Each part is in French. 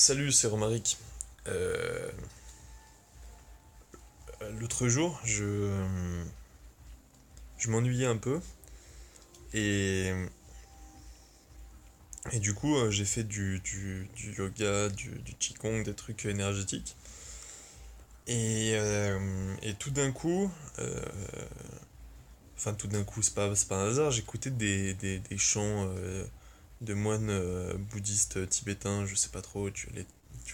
Salut, c'est Romaric. Euh, L'autre jour, je m'ennuyais un peu et, et du coup, j'ai fait du yoga, du qigong, des trucs énergétiques. Et tout d'un coup, euh, enfin tout d'un coup, c'est pas un hasard, j'écoutais des chants de moines bouddhistes tibétains, je sais pas trop, tu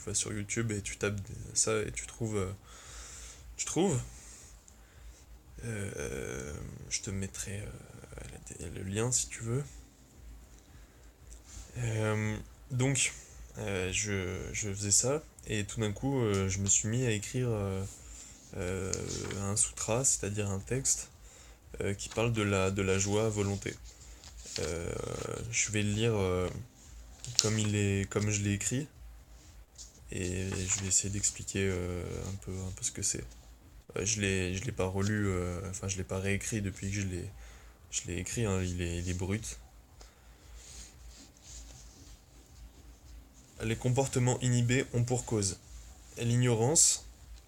vas sur YouTube et tu tapes ça et tu trouves. Euh, je te mettrai le lien si tu veux. Euh, donc, je faisais ça et tout d'un coup, je me suis mis à écrire euh, un sutra, c'est-à-dire un texte qui parle de la joie à volonté. Euh, je vais le lire comme je l'ai écrit et je vais essayer d'expliquer un peu ce que c'est. Je l'ai pas relu, enfin je l'ai pas réécrit depuis que je l'ai écrit, hein, il est brut. Les comportements inhibés ont pour cause l'ignorance,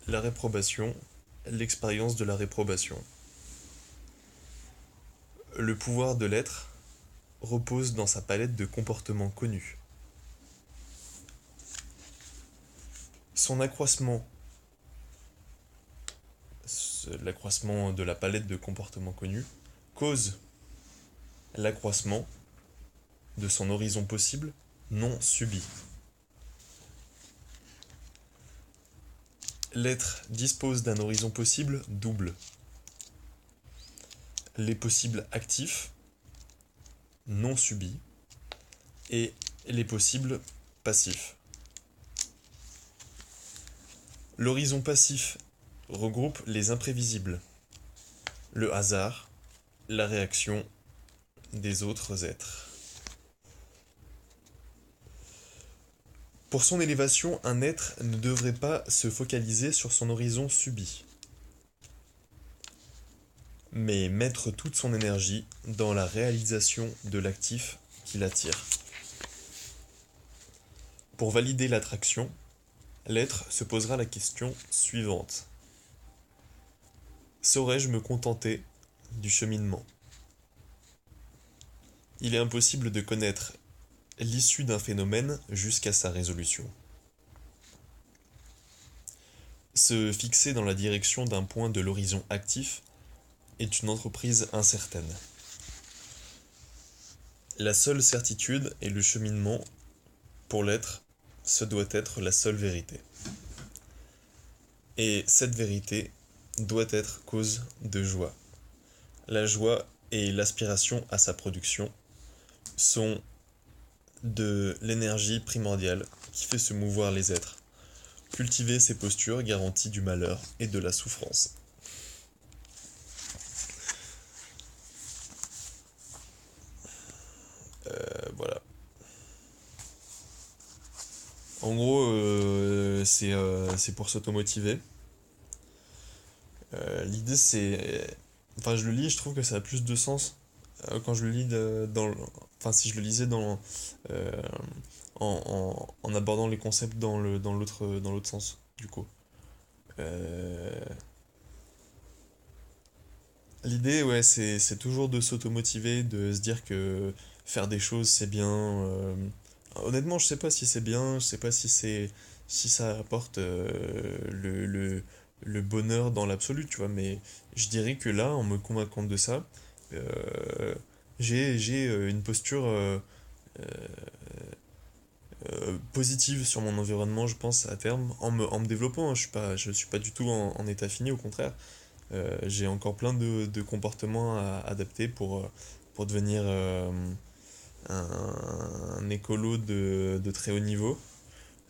la réprobation, l'expérience de la réprobation. Le pouvoir de l'être repose dans sa palette de comportements connus. Son accroissement, l'accroissement de la palette de comportements connus, cause l'accroissement de son horizon possible non subi. L'être dispose d'un horizon possible double. Les possibles actifs non subis et les possibles passifs. L'horizon passif regroupe les imprévisibles, le hasard, la réaction des autres êtres. Pour son élévation, un être ne devrait pas se focaliser sur son horizon subi, mais mettre toute son énergie dans la réalisation de l'actif qui l'attire. Pour valider l'attraction, l'être se posera la question suivante. Saurais-je me contenter du cheminement? Il est impossible de connaître l'issue d'un phénomène jusqu'à sa résolution. Se fixer dans la direction d'un point de l'horizon actif est une entreprise incertaine. La seule certitude est le cheminement. Pour l'être, ce doit être la seule vérité. Et cette vérité doit être cause de joie. La joie et l'aspiration à sa production sont de l'énergie primordiale qui fait se mouvoir les êtres. Cultiver ces postures garantit du malheur et de la souffrance. Voilà. En gros, c'est pour s'automotiver. L'idée, c'est. Enfin, je le lis, je trouve que ça a plus de sens quand je le lis enfin, si je le lisais euh, en abordant les concepts dans l'autre sens, du coup. Euh, L'idée, ouais, c'est toujours de s'automotiver, de se dire que faire des choses, c'est bien. Honnêtement, je sais pas si c'est bien, je sais pas si ça apporte le bonheur dans l'absolu, tu vois, mais je dirais que là, en me convaincant de ça, euh, j'ai une posture positive sur mon environnement, je pense, à terme, en me développant, hein. Je suis pas du tout en état fini, au contraire. J'ai encore plein de comportements à adapter pour devenir un écolo de très haut niveau.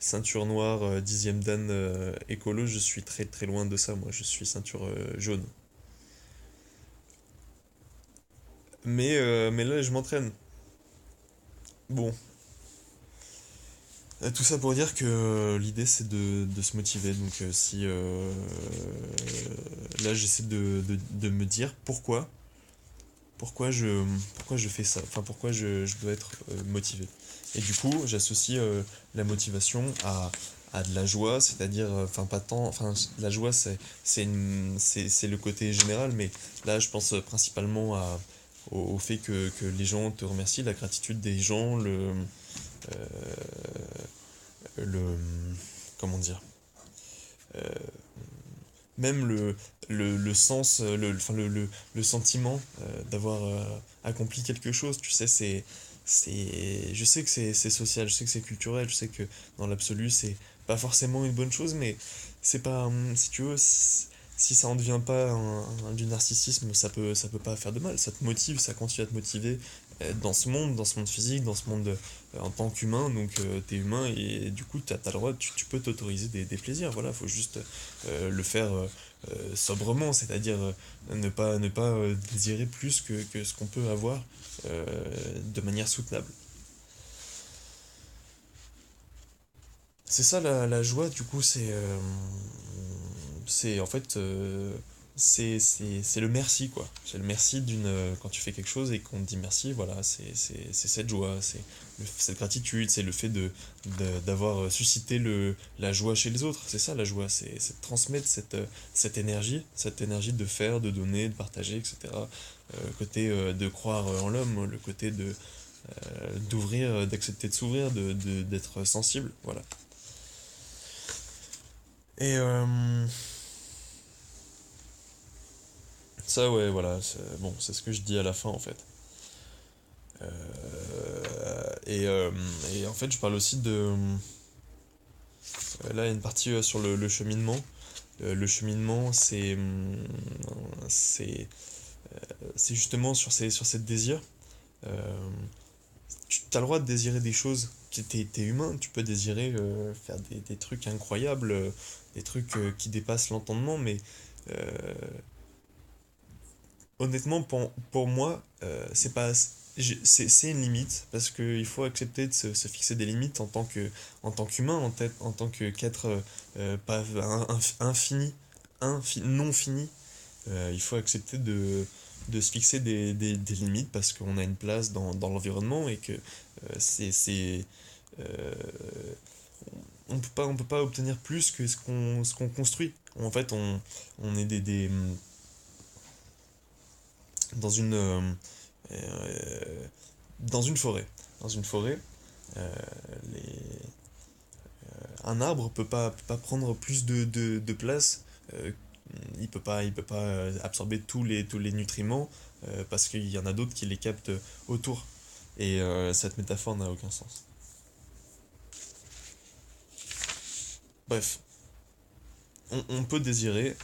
Ceinture noire, 10e dan écolo, je suis très très loin de ça, moi je suis ceinture jaune. Mais là je m'entraîne. Bon, tout ça pour dire que l'idée c'est de se motiver. Donc si là j'essaie de me dire pourquoi. pourquoi je fais ça, enfin pourquoi je dois être motivé. Et du coup, j'associe la motivation à de la joie, c'est-à-dire, enfin pas tant, enfin la joie c'est le côté général, mais là je pense principalement au fait que les gens te remercient, la gratitude des gens, euh, le comment dire, euh, même le sens, enfin, le sentiment d'avoir accompli quelque chose, tu sais, je sais que c'est social, je sais que c'est culturel, je sais que dans l'absolu, c'est pas forcément une bonne chose, mais c'est pas, si tu veux, si ça en devient pas du narcissisme, ça peut pas faire de mal, ça te motive, ça continue à te motiver dans ce monde physique, dans ce monde en tant qu'humain, donc t'es humain et du coup t'as le droit, tu peux t'autoriser des plaisirs, voilà, faut juste le faire sobrement, c'est-à-dire ne pas désirer plus que ce qu'on peut avoir euh, de manière soutenable. C'est ça la joie, du coup, c'est en fait c'est le merci quoi. C'est le merci d'une quand tu fais quelque chose et qu'on te dit merci, voilà, c'est cette joie, c'est cette gratitude, c'est le fait d'avoir suscité la joie chez les autres. C'est ça la joie, c'est de transmettre cette énergie de faire, de donner, de partager, etc. Côté de croire en l'homme, le côté de d'ouvrir, d'accepter de s'ouvrir, d'être sensible, voilà. Et ça, ouais, voilà, bon, c'est ce que je dis à la fin en fait. Et, euh, et en fait, je parle aussi de. Là, il y a une partie sur le cheminement. Le cheminement, c'est, c'est justement sur ces désirs. Euh, Tu as le droit de désirer des choses. T'es humain, tu peux désirer faire des trucs incroyables, des trucs qui dépassent l'entendement, mais euh, honnêtement, pour moi, c'est pas. C'est une limite, parce qu'il faut accepter de se fixer des limites en tant qu'humain, en tant qu'être pas infini, non fini. Il faut accepter de se fixer des limites parce qu'on a une place dans l'environnement et que c'est on peut pas obtenir plus que ce qu'on construit. En fait, on est dans euh, dans une forêt. Dans une forêt, euh, les, un arbre peut pas prendre plus de place. euh, il peut pas absorber tous les nutriments parce qu'il y en a d'autres qui les captent autour. Et cette métaphore n'a aucun sens. Bref, on peut désirer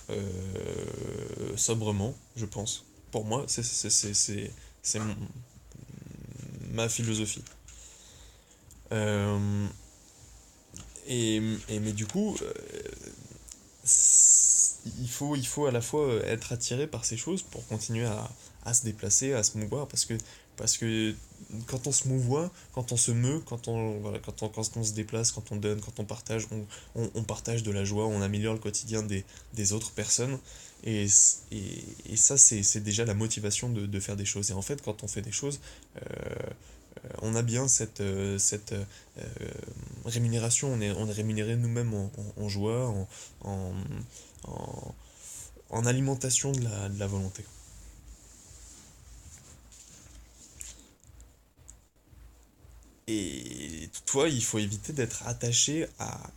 sobrement, je pense. Pour moi, c'est ma philosophie. Euh, mais du coup, il faut à la fois être attiré par ces choses pour continuer à se déplacer, à se mouvoir, parce que quand on se mouvoit, quand on se meut, voilà, quand on se déplace, quand on donne, quand on partage, on partage de la joie, on améliore le quotidien des autres personnes. Et, et ça, c'est déjà la motivation de faire des choses. Et en fait, quand on fait des choses, on a bien rémunération, on est rémunéré nous-mêmes en joie, en, en, en alimentation de la volonté. Et toi, il faut éviter d'être attaché à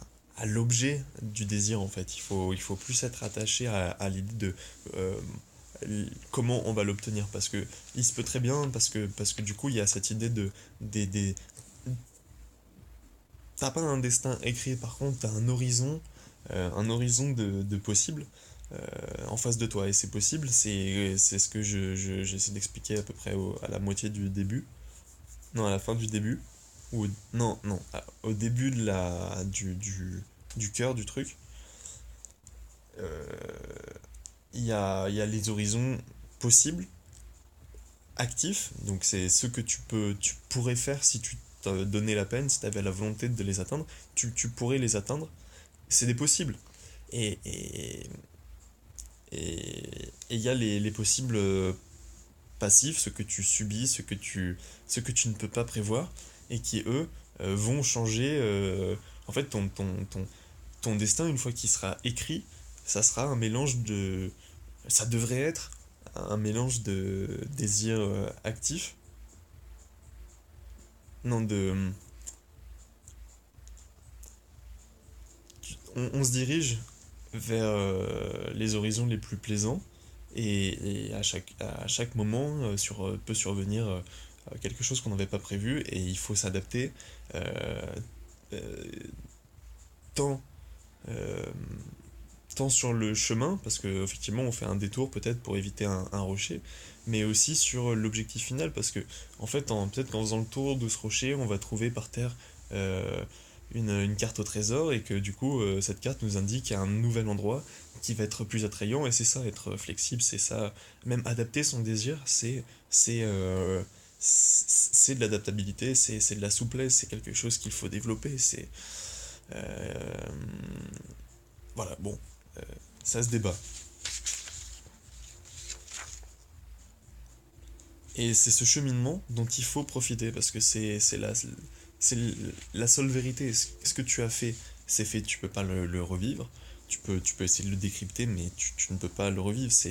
l'objet du désir en fait. Il faut plus être attaché à l'idée de comment on va l'obtenir. Parce que il se peut très bien, parce que du coup, il y a cette idée des, t'as pas un destin écrit, par contre, t'as un horizon de possible en face de toi. Et c'est possible, c'est ce que j'essaie d'expliquer à peu près à la moitié du début. Non, à la fin du début. Ou, non, non, au début du cœur du truc. Euh, il y a les horizons possibles, actifs. Donc c'est ce que tu pourrais faire si tu te donnais la peine, si tu avais la volonté de les atteindre. Tu pourrais les atteindre. C'est des possibles. Et il y a les possibles passifs, ce que tu subis, ce que tu ne peux pas prévoir, et qui, eux, vont changer en fait ton destin une fois qu'il sera écrit. Ça sera un mélange de... Ça devrait être un mélange de désirs actifs, non de... On se dirige vers les horizons les plus plaisants et à chaque moment peut survenir quelque chose qu'on n'avait pas prévu et il faut s'adapter euh, euh, tant, euh, tant sur le chemin, parce que effectivement on fait un détour peut-être pour éviter un rocher, mais aussi sur l'objectif final, parce que en fait peut-être qu'en faisant le tour de ce rocher, on va trouver par terre euh, une carte au trésor, et que du coup cette carte nous indique un nouvel endroit qui va être plus attrayant, et c'est ça être flexible, c'est ça, même adapter son désir, c'est c'est de l'adaptabilité, c'est de la souplesse, c'est quelque chose qu'il faut développer, c'est euh, voilà, bon, euh, ça se débat. Et c'est ce cheminement dont il faut profiter, parce que c'est la seule vérité. Ce que tu as fait, c'est fait, tu peux pas le revivre. Tu peux essayer de le décrypter, mais tu ne peux pas le revivre. Ça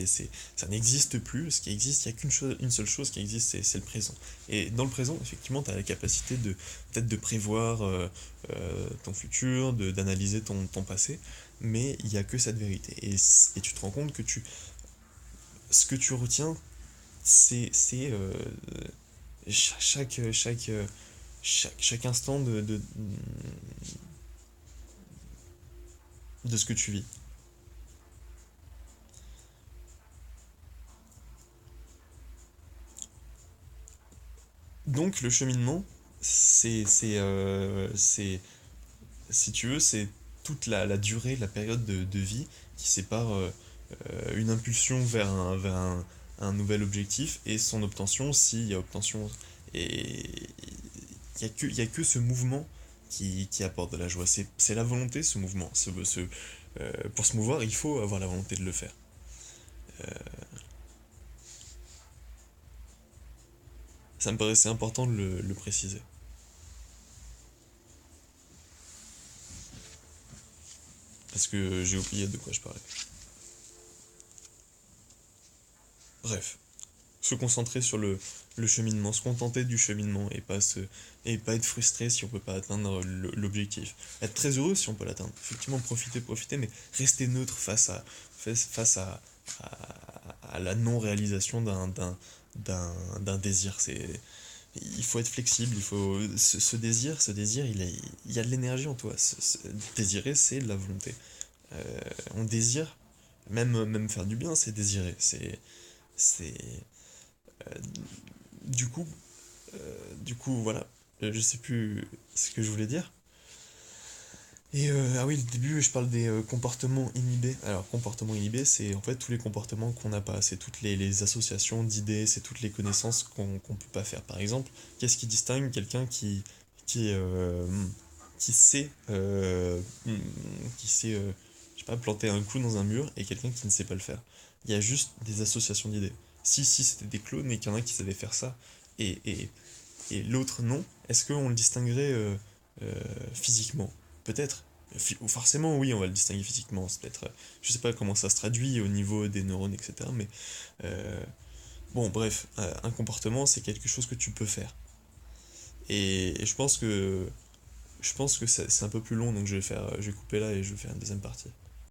n'existe plus. Ce qui existe, il n'y a une seule chose qui existe, c'est le présent. Et dans le présent, effectivement, tu as la capacité de peut-être de prévoir ton futur, d'analyser ton passé, mais il n'y a que cette vérité. Et tu te rends compte que ce que tu retiens, c'est chaque, chaque, chaque instant de ce que tu vis. Donc le cheminement, c'est si tu veux, c'est toute la durée, la période de vie qui sépare une impulsion un nouvel objectif et son obtention, s'il y a obtention. Et il y a que ce mouvement qui apporte de la joie. C'est la volonté, ce mouvement. Pour se mouvoir, il faut avoir la volonté de le faire. Ça me paraissait important de le préciser. Parce que j'ai oublié de quoi je parlais. Bref, se concentrer sur le cheminement, se contenter du cheminement et pas être frustré si on peut pas atteindre l'objectif. Être très heureux si on peut l'atteindre. Effectivement, profiter, mais rester neutre face à la non-réalisation d'un désir. Il faut être flexible, ce désir, il y a de l'énergie en toi. Désirer, c'est de la volonté. On désire, même faire du bien, c'est désirer. C'est, euh, du coup, voilà. Je sais plus ce que je voulais dire. Et ah oui, le début, je parle des comportements inhibés. Alors, comportements inhibés, c'est en fait tous les comportements qu'on n'a pas. C'est toutes les associations d'idées, c'est toutes les connaissances qu'on peut pas faire. Par exemple, qu'est-ce qui distingue quelqu'un qui, euh, qui sait, qui sait je sais pas, planter un clou dans un mur et quelqu'un qui ne sait pas le faire? Il y a juste des associations d'idées. Si c'était des clones et qu'il y en a qui savaient faire ça, et, et, et l'autre non, est-ce qu'on le distinguerait physiquement? Peut-être. Forcément, oui, on va le distinguer physiquement. C'est peut-être, je sais pas comment ça se traduit au niveau des neurones, etc. Mais euh, bon, bref, un comportement, c'est quelque chose que tu peux faire. Et je pense que c'est un peu plus long, donc je vais couper là et je vais faire une deuxième partie.